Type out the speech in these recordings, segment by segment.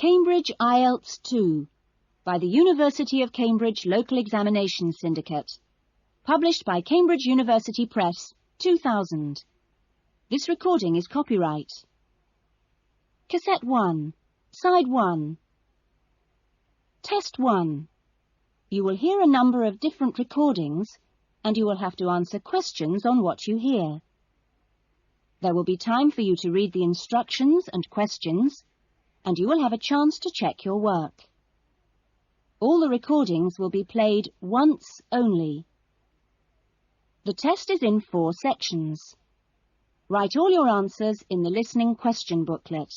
Cambridge Ielts 2 by the University of Cambridge Local Examination Syndicate. Published by Cambridge University Press, 2000. This recording is copyright. Cassette 1, Side 1. Test 1. You will hear a number of different recordings and you will have to answer questions on what you hear. There will be time for you to read the instructions and questions, and you will have a chance to check your work. All the recordings will be played once only. The test is in 4 sections. Write all your answers in the listening question booklet.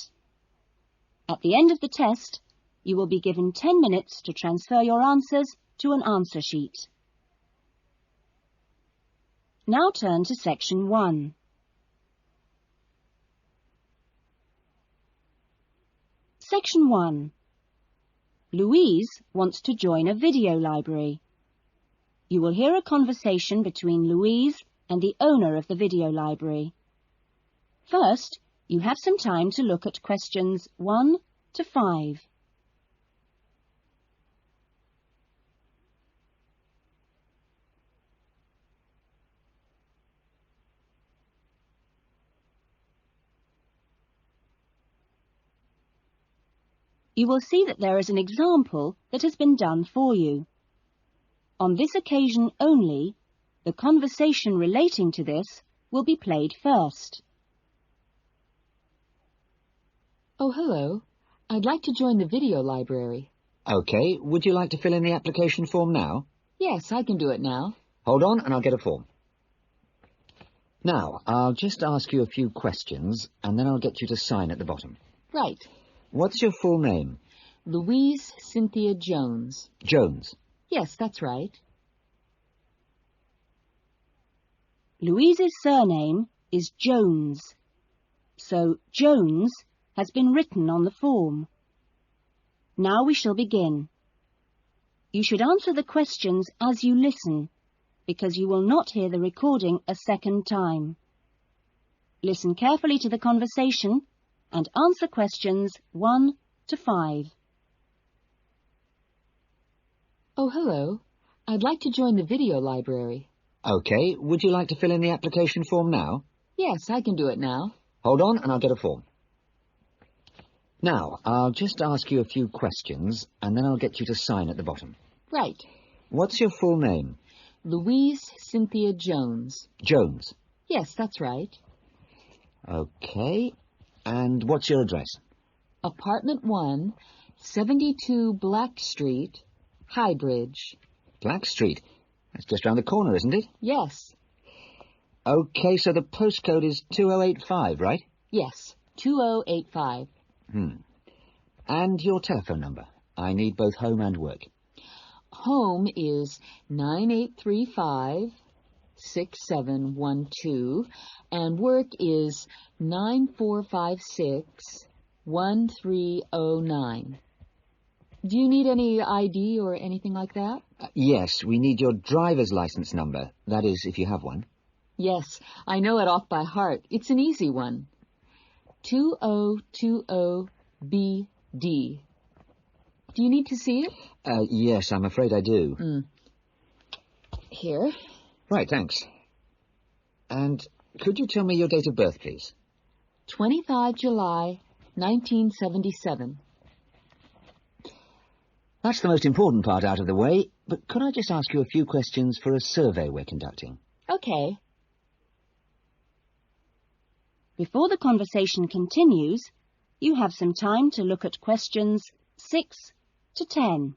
At the end of the test, you will be given 10 minutes to transfer your answers to an answer sheet. Now turn to Section 1. Section 1. Louise wants to join a video library. You will hear a conversation between Louise and the owner of the video library. First, you have some time to look at questions 1 to 5. You will see that there is an example that has been done for you. On this occasion only, the conversation relating to this will be played first. Oh, hello. I'd like to join the video library. OK, would you like to fill in the application form now? Yes, I can do it now. Hold on and I'll get a form. Now, I'll just ask you a few questions and then I'll get you to sign at the bottom. Right. What's your full name? Louise Cynthia Jones. Jones. Yes, that's right. Louise's surname is Jones, so Jones has been written on the form. Now we shall begin. You should answer the questions as you listen, because you will not hear the recording a second time. Listen carefully to the conversation and answer questions 1 to 5. Oh, hello. I'd like to join the video library. OK, would you like to fill in the application form now? Yes, I can do it now. Hold on and I'll get a form. Now, I'll just ask you a few questions and then I'll get you to sign at the bottom. Right. What's your full name? Louise Cynthia Jones. Jones. Yes, that's right. OK. And what's your address? Apartment 1, 72 Black Street, Highbridge. Black Street? That's just round the corner, isn't it? Yes. OK, so the postcode is 2085, right? Yes, 2085. And your telephone number? I need both home and work. Home is 9835-6712, and work is 9456-1309. Do you need any ID or anything like that? Yes, we need your driver's license number. That is, if you have one. Yes, I know it off by heart. It's an easy one. 2020BD. Do you need to see it? Yes, I'm afraid I do. Here. Right, thanks. And could you tell me your date of birth, please? 25 July, 1977. That's the most important part out of the way, but could I just ask you a few questions for a survey we're conducting? Okay. Before the conversation continues, you have some time to look at questions 6 to 10.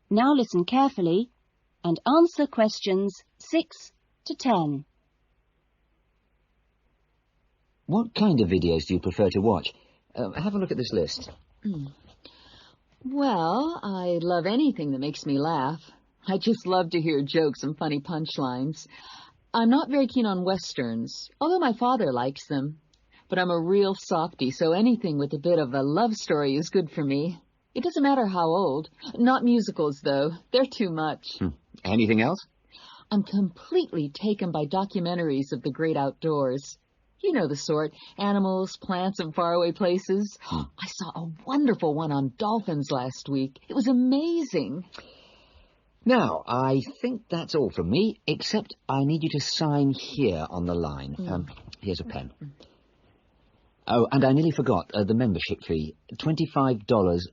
Now listen carefully and answer questions 6 to 10. What kind of videos do you prefer to watch? Have a look at this list. Well, I love anything that makes me laugh. I just love to hear jokes and funny punchlines. I'm not very keen on westerns, although my father likes them. but I'm a real softie, so anything with a bit of a love story is good for me. It doesn't matter how old. Not musicals, though. They're too much. Anything else? I'm completely taken by documentaries of the great outdoors. You know the sort. Animals, plants, and faraway places. I saw a wonderful one on dolphins last week. It was amazing. Now, I think that's all from me, except I need you to sign here on the line. Here's a pen. Oh, and I nearly forgot the membership fee. $25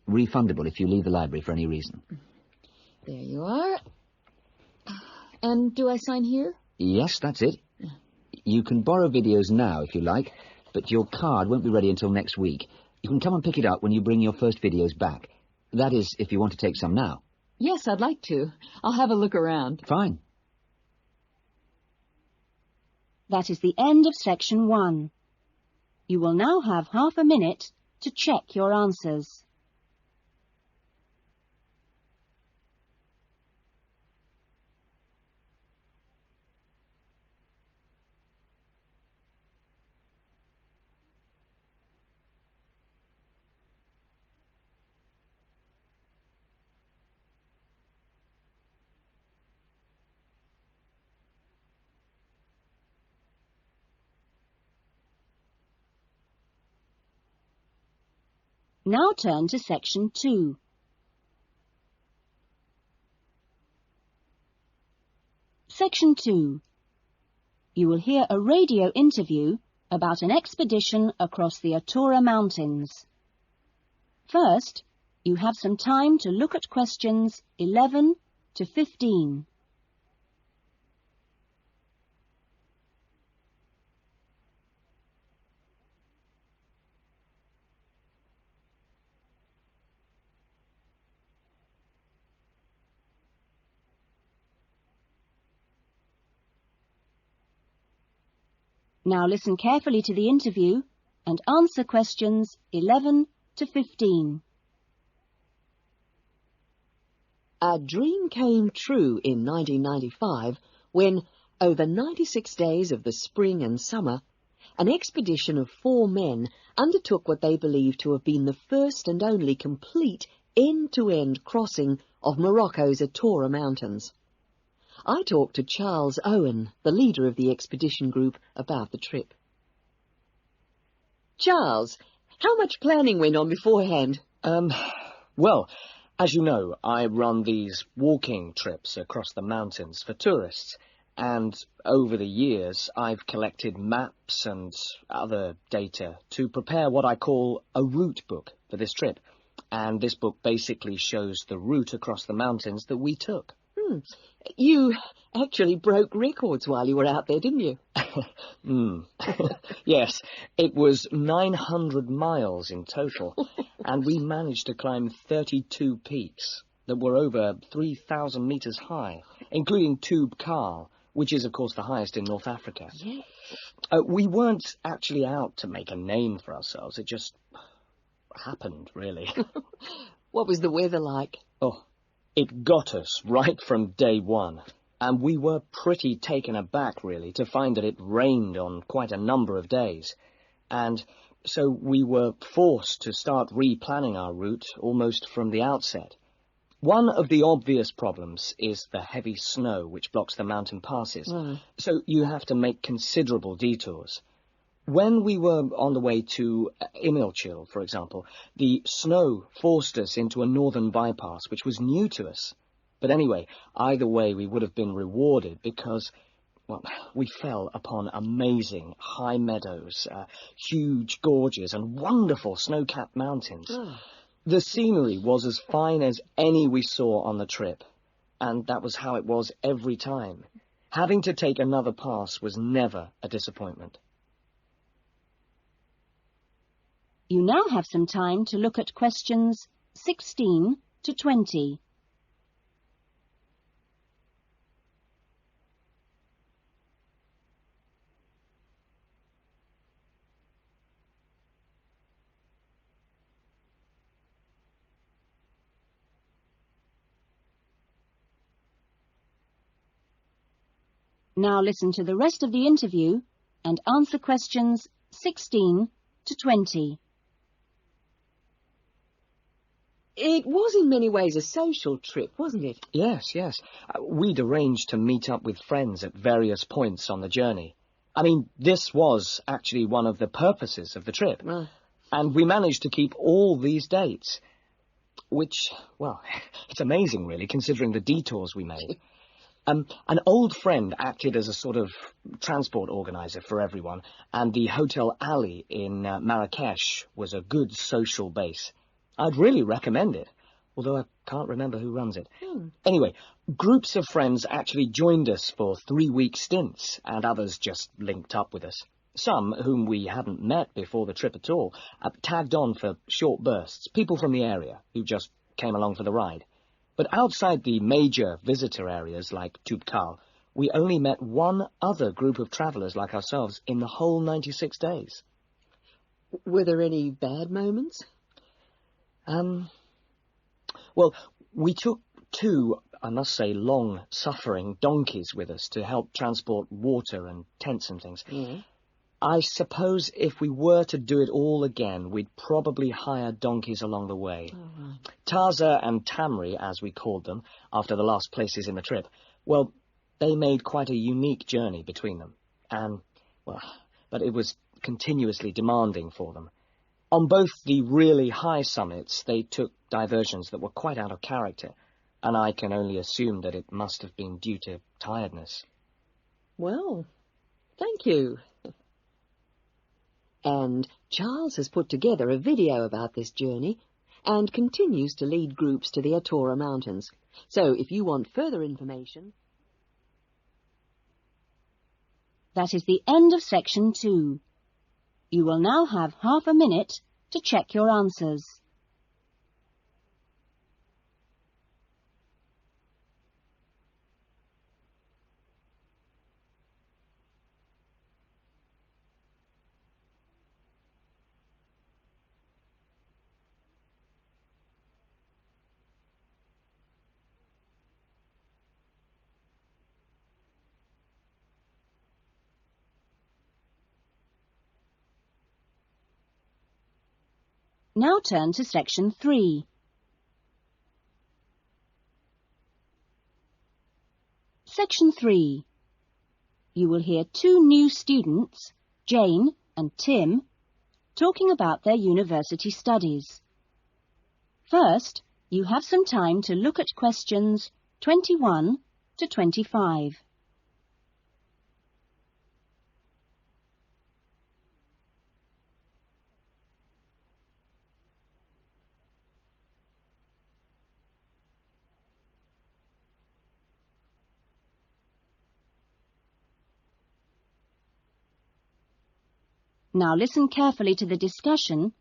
refundable if you leave the library for any reason. There you are. And do I sign here? Yes, that's it. You can borrow videos now if you like, but your card won't be ready until next week. You can come and pick it up when you bring your first videos back. That is, if you want to take some now. Yes, I'd like to. I'll have a look around. Fine. That is the end of section 1. You will now have half a minute to check your answers. Now turn to section 2. Section 2. You will hear a radio interview about an expedition across the Atura Mountains. First, you have some time to look at questions 11 to 15. Now listen carefully to the interview and answer questions 11 to 15. A dream came true in 1995 when, over 96 days of the spring and summer, an expedition of 4 men undertook what they believed to have been the first and only complete end-to-end crossing of Morocco's Atura Mountains. I talked to Charles Owen, the leader of the expedition group, about the trip. Charles, how much planning went on beforehand? Well, as you know, I run these walking trips across the mountains for tourists, and over the years I've collected maps and other data to prepare what I call a route book for this trip. And this book basically shows the route across the mountains that we took. You actually broke records while you were out there, didn't you? Yes, it was 900 miles in total, and we managed to climb 32 peaks that were over 3,000 metres high, including Tube Karl, which is, of course, the highest in North Africa. Yeah. We weren't actually out to make a name for ourselves. It just happened, really. What was the weather like? Oh, it got us right from day one, and we were pretty taken aback, really, to find that it rained on quite a number of days. And so we were forced to start replanning our route almost from the outset. One of the obvious problems is the heavy snow which blocks the mountain passes, so you have to make considerable detours. When we were on the way to Ielts, for example, the snow forced us into a northern bypass, which was new to us. But anyway, either way, we would have been rewarded because, well, we fell upon amazing high meadows, huge gorges, and wonderful snow-capped mountains. The scenery was as fine as any we saw on the trip, and that was how it was every time. Having to take another pass was never a disappointment. You now have some time to look at questions 16 to 20. Now listen to the rest of the interview and answer questions 16 to 20. It was in many ways a social trip, wasn't it? Yes, yes. We'd arranged to meet up with friends at various points on the journey. I mean, this was actually one of the purposes of the trip. And we managed to keep all these dates, which, well, it's amazing, really, considering the detours we made. An old friend acted as a sort of transport organizer for everyone, and the Hotel Ali in Marrakesh was a good social base. I'd really recommend it, although I can't remember who runs it. Anyway, groups of friends actually joined us for 3-week stints, and others just linked up with us. Some, whom we hadn't met before the trip at all, tagged on for short bursts, people from the area who just came along for the ride. But outside the major visitor areas like Toubkal, we only met one other group of travellers like ourselves in the whole 96 days. Were there any bad moments? Well, we took 2, I must say, long-suffering donkeys with us to help transport water and tents and things. I suppose if we were to do it all again, we'd probably hire donkeys along the way. Taza and Tamri, as we called them, after the last places in the trip, well, they made quite a unique journey between them. But it was continuously demanding for them. On both the really high summits, they took diversions that were quite out of character, and I can only assume that it must have been due to tiredness. Well, thank you. And Charles has put together a video about this journey and continues to lead groups to the Atora Mountains. So if you want further information... That is the end of section 2. You will now have half a minute to check your answers. Now turn to section 3. Section 3. You will hear 2 new students, Jane and Tim, talking about their university studies. First, you have some time to look at questions 21 to 25. Now listen carefully to the discussion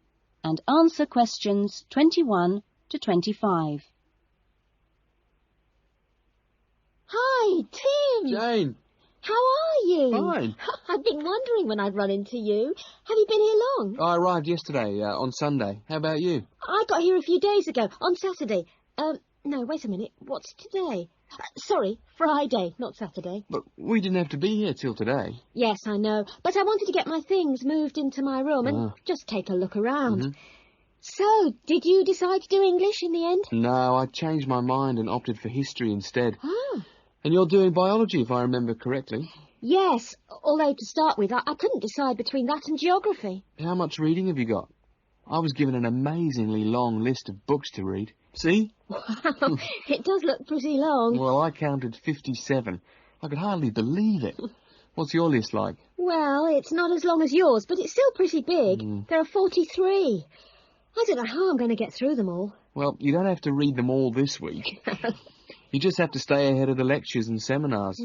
and answer questions 21 to 25. Hi, Tim. Jane. How are you? Fine. I've been wondering when I'd run into you. Have you been here long? I arrived yesterday, on Sunday. How about you? I got here a few days ago, on Saturday. No, wait a minute. What's today? Sorry, Friday, not Saturday. But we didn't have to be here till today. Yes, I know. But I wanted to get my things moved into my room and just take a look around. So, did you decide to do English in the end? No, I changed my mind and opted for history instead. Oh. And you're doing biology, if I remember correctly. Yes, although to start with, I couldn't decide between that and geography. How much reading have you got? I was given an amazingly long list of books to read. See? Wow, it does look pretty long. Well, I counted 57. I could hardly believe it. What's your list like? Well, it's not as long as yours, but it's still pretty big. There are 43. I don't know how I'm going to get through them all. Well, you don't have to read them all this week. You just have to stay ahead of the lectures and seminars.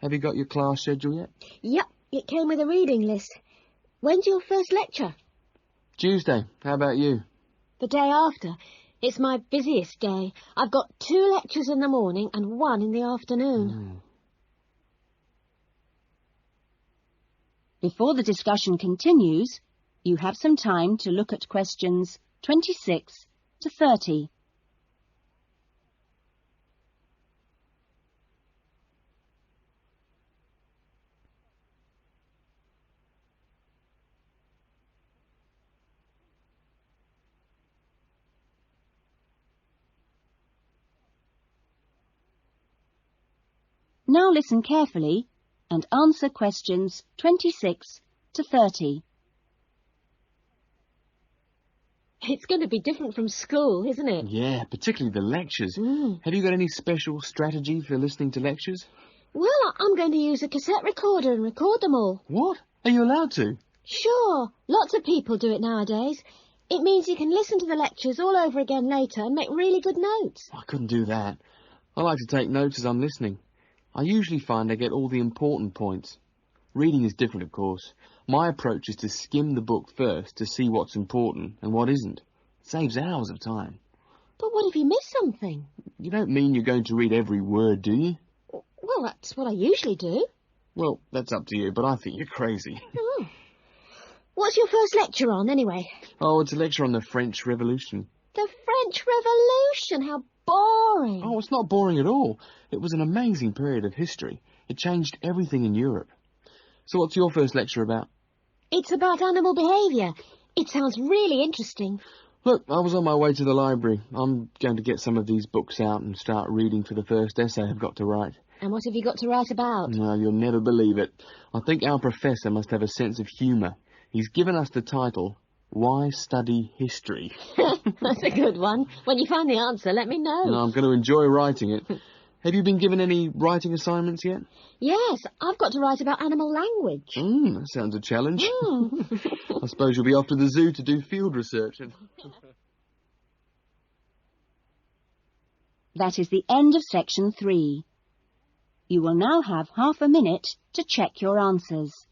Have you got your class schedule yet? Yep, it came with a reading list. When's your first lecture? Tuesday. How about you? The day after. It's my busiest day. I've got 2 lectures in the morning and 1 in the afternoon. Before the discussion continues, you have some time to look at questions 26 to 30. Now listen carefully and answer questions 26 to 30. It's going to be different from school, isn't it? Yeah, particularly the lectures. Have you got any special strategy for listening to lectures? Well, I'm going to use a cassette recorder and record them all. What? Are you allowed to? Sure, lots of people do it nowadays. It means you can listen to the lectures all over again later and make really good notes. I couldn't do that. I like to take notes as I'm listening. I usually find I get all the important points. Reading is different, of course. My approach is to skim the book first to see what's important and what isn't. It saves hours of time. But what if you miss something? You don't mean you're going to read every word, do you? Well, that's what I usually do. Well, that's up to you, but I think you're crazy. Oh. What's your first lecture on, anyway? Oh, it's a lecture on the French Revolution. The French Revolution? How boring. Oh, it's not boring at all. It was an amazing period of history. It changed everything in Europe. So what's your first lecture about? It's about animal behaviour. It sounds really interesting. Look, I was on my way to the library. I'm going to get some of these books out and start reading for the first essay I've got to write. And what have you got to write about? Well, you'll never believe it. I think our professor must have a sense of humour. He's given us the title, Why Study History? That's a good one. When you find the answer, let me know. No, I'm going to enjoy writing it. Have you been given any writing assignments yet? Yes, I've got to write about animal language. That sounds a challenge. I suppose you'll be off to the zoo to do field research. That is the end of section 3. You will now have half a minute to check your answers.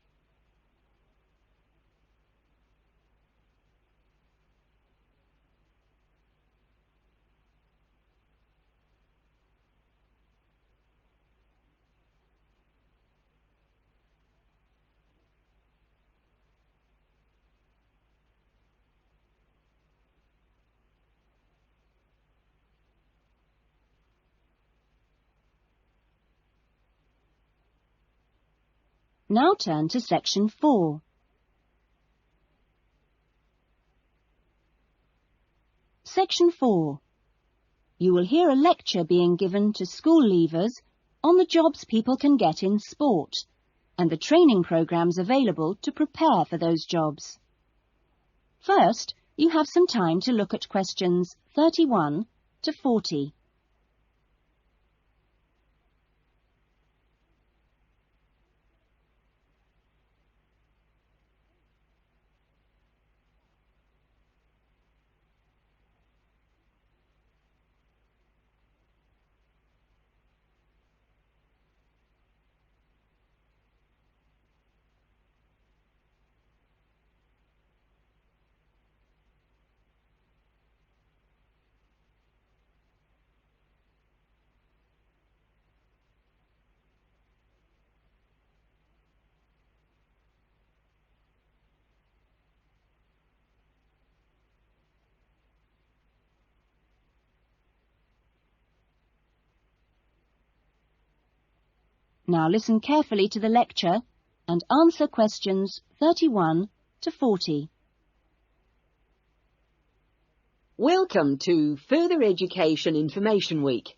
Now turn to section 4. Section 4. You will hear a lecture being given to school leavers on the jobs people can get in sport and the training programs available to prepare for those jobs. First, you have some time to look at questions 31 to 40. Now listen carefully to the lecture and answer questions 31 to 40. Welcome to Further Education Information Week.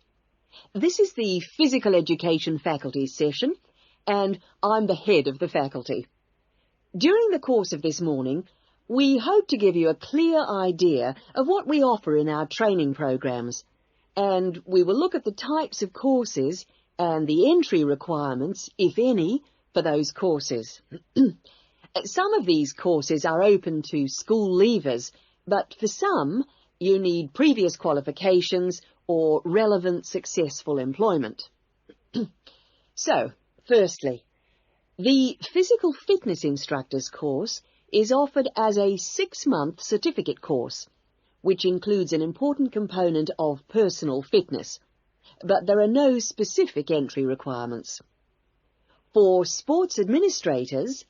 This is the Physical Education Faculty session, and I'm the head of the faculty. During the course of this morning, we hope to give you a clear idea of what we offer in our training programs, and we will look at the types of courses and the entry requirements, if any, for those courses. Some of these courses are open to school leavers, but for some, you need previous qualifications or relevant successful employment. So, firstly, the Physical Fitness Instructors course is offered as a 6-month certificate course, which includes an important component of personal fitness, but there are no specific entry requirements. For sports administrators,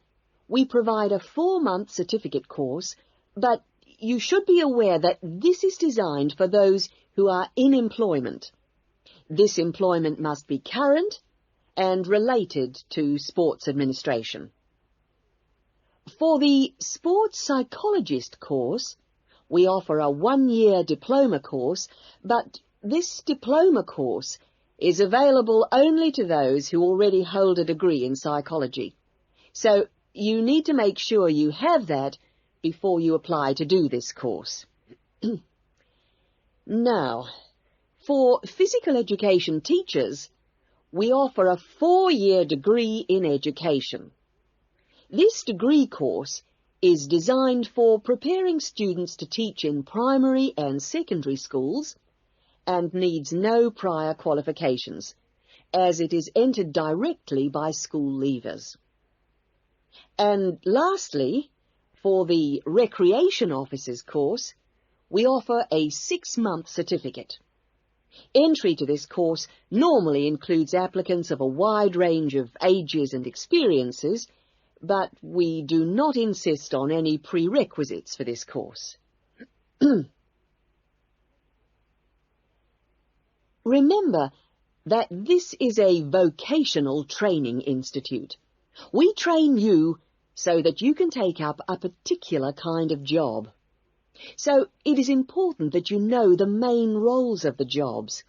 we provide a 4-month certificate course, but you should be aware that this is designed for those who are in employment. This employment must be current and related to sports administration. For the sports psychologist course, we offer a 1-year diploma course, but this diploma course is available only to those who already hold a degree in psychology. So you need to make sure you have that before you apply to do this course. Now, for physical education teachers, we offer a 4-year degree in education. This degree course is designed for preparing students to teach in primary and secondary schools and needs no prior qualifications, as it is entered directly by school leavers. And lastly, for the recreation officers course, we offer a 6-month certificate. Entry to this course normally includes applicants of a wide range of ages and experiences, but we do not insist on any prerequisites for this course. Remember that this is a vocational training institute. We train you so that you can take up a particular kind of job. So it is important that you know the main roles of the jobs,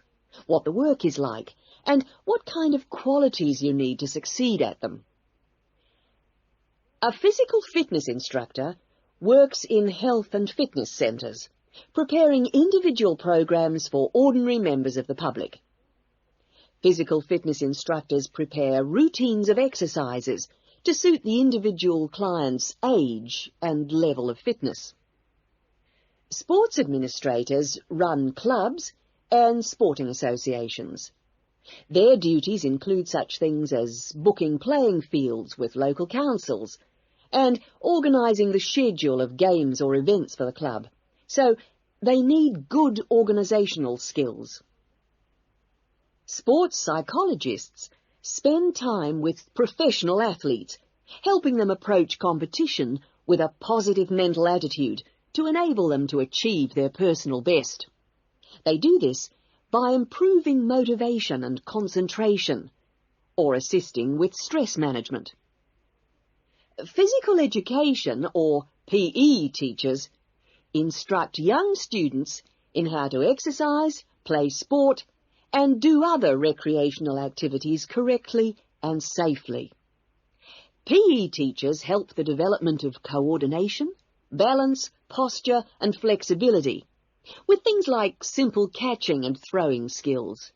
what the work is like, and what kind of qualities you need to succeed at them. A physical fitness instructor works in health and fitness centres, preparing individual programs for ordinary members of the public. Physical fitness instructors prepare routines of exercises to suit the individual client's age and level of fitness. Sports administrators run clubs and sporting associations. Their duties include such things as booking playing fields with local councils and organising the schedule of games or events for the club. So they need good organisational skills. Sports psychologists spend time with professional athletes, helping them approach competition with a positive mental attitude to enable them to achieve their personal best. They do this by improving motivation and concentration, or assisting with stress management. Physical education, or PE teachers, instruct young students in how to exercise, play sport, and do other recreational activities correctly and safely. PE teachers help the development of coordination, balance, posture, and flexibility, with things like simple catching and throwing skills.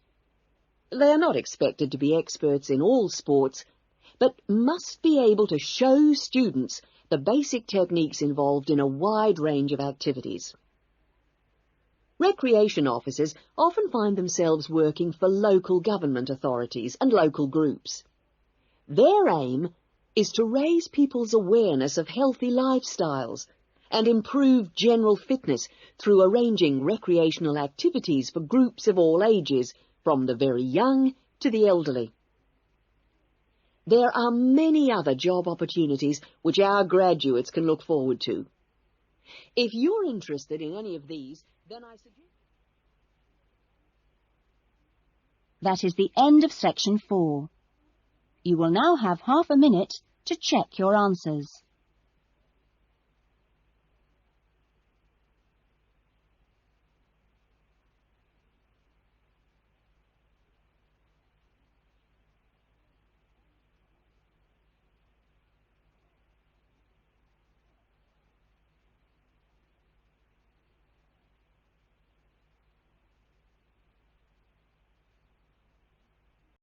They are not expected to be experts in all sports, but must be able to show students the basic techniques involved in a wide range of activities. Recreation officers often find themselves working for local government authorities and local groups. Their aim is to raise people's awareness of healthy lifestyles and improve general fitness through arranging recreational activities for groups of all ages, from the very young to the elderly. There are many other job opportunities which our graduates can look forward to. If you're interested in any of these, then I suggest... That is the end of section 4. You will now have half a minute to check your answers.